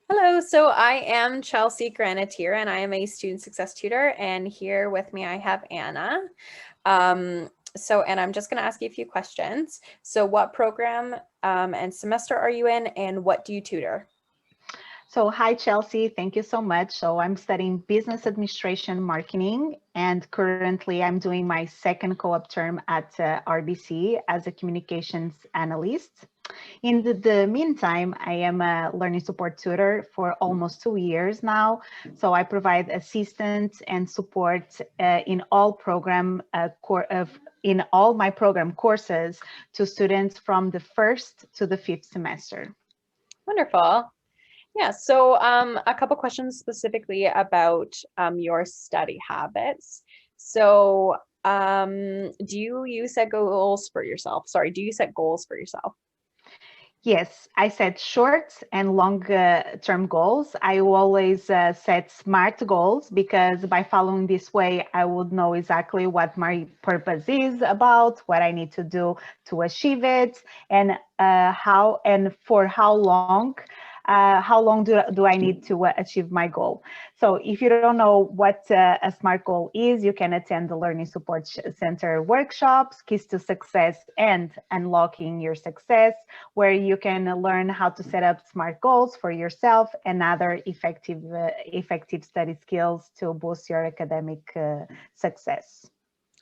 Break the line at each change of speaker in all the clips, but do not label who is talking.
Hello, so I am Chelsea Granatier and I am a student success tutor, and here with me I have Anna. And I'm just going to ask you a few questions. So what program and semester are you in, and what do you tutor?
So, hi, Chelsea. Thank you so much. So, I'm studying business administration marketing, and currently I'm doing my second co-op term at RBC as a communications analyst. In the meantime, I am a learning support tutor for almost 2 years now. So, I provide assistance and support in all my program courses to students from the first to the fifth semester.
Wonderful. Yeah, so a couple questions specifically about your study habits. So do you set goals for yourself? Sorry, do you set goals for yourself?
Yes, I set short and long term goals. I always set SMART goals because by following this way, I would know exactly what my purpose is about, what I need to do to achieve it, and how and for how long do I need to achieve my goal. So if you don't know what a SMART goal is, you can attend the Learning Support Center workshops, Keys to Success and Unlocking Your Success, where you can learn how to set up SMART goals for yourself and other effective study skills to boost your academic success.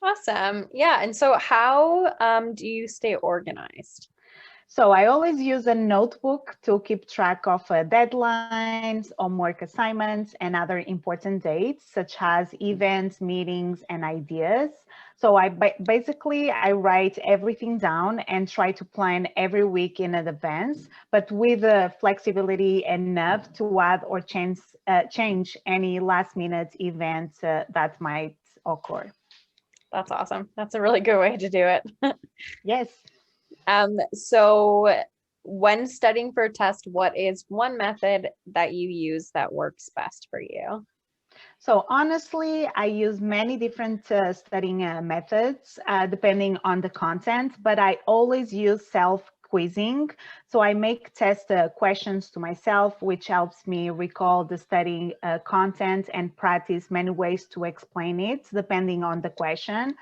Awesome. Yeah, and so how do you stay organized?
So I always use a notebook to keep track of deadlines, homework assignments, and other important dates, such as events, meetings, and ideas. So basically I write everything down and try to plan every week in advance, but with flexibility enough to add or change any last minute events that might occur.
That's awesome. That's a really good way to do it.
Yes.
So when studying for a test, what is one method that you use that works best for you?
So honestly, I use many different studying methods depending on the content, but I always use self-quizzing. So I make test questions to myself, which helps me recall the studying content and practice many ways to explain it, depending on the question.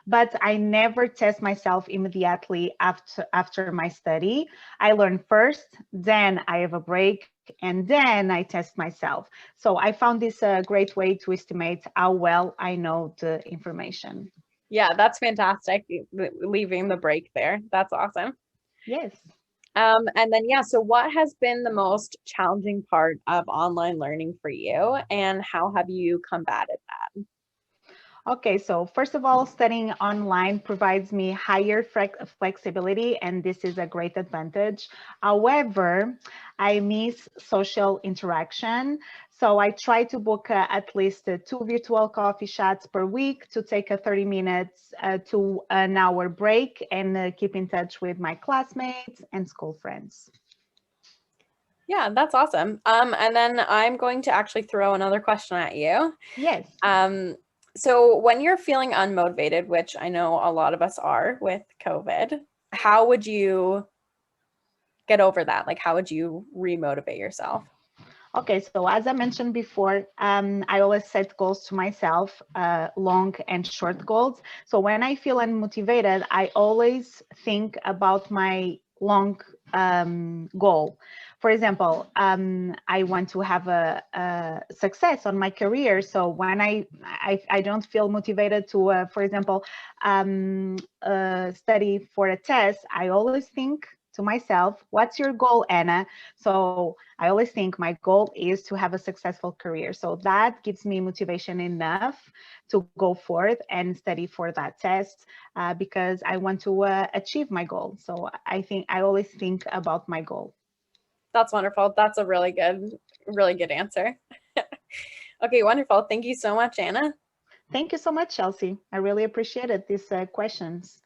But I never test myself immediately after my study. I learn first, then I have a break, and then I test myself. So I found this a great way to estimate how well I know the information.
Yeah, that's fantastic. Leaving the break there. That's awesome.
Yes.
And then, yeah, so what has been the most challenging part of online learning for you, and how have you combated that?
Okay, so first of all, studying online provides me higher flexibility, and this is a great advantage. However, I miss social interaction. So I try to book at least two virtual coffee chats per week to take a 30 minutes to an hour break and keep in touch with my classmates and school friends.
Yeah, that's awesome. And then I'm going to actually throw another question at you.
Yes.
Um, so when you're feeling unmotivated, which I know a lot of us are with COVID, how would you get over that? Like, how would you remotivate yourself?
Okay, so as I mentioned before, I always set goals to myself, long and short goals. So when I feel unmotivated, I always think about my long goal. For example, I want to have a success on my career. So when I don't feel motivated to, for example, study for a test, I always think to myself, what's your goal, Anna? So I always think my goal is to have a successful career. So that gives me motivation enough to go forth and study for that test because I want to achieve my goal. So I think I always think about my goal.
That's wonderful. That's a really good answer. Okay, wonderful. Thank you so much, Anna.
Thank you so much, Chelsea. I really appreciated these questions.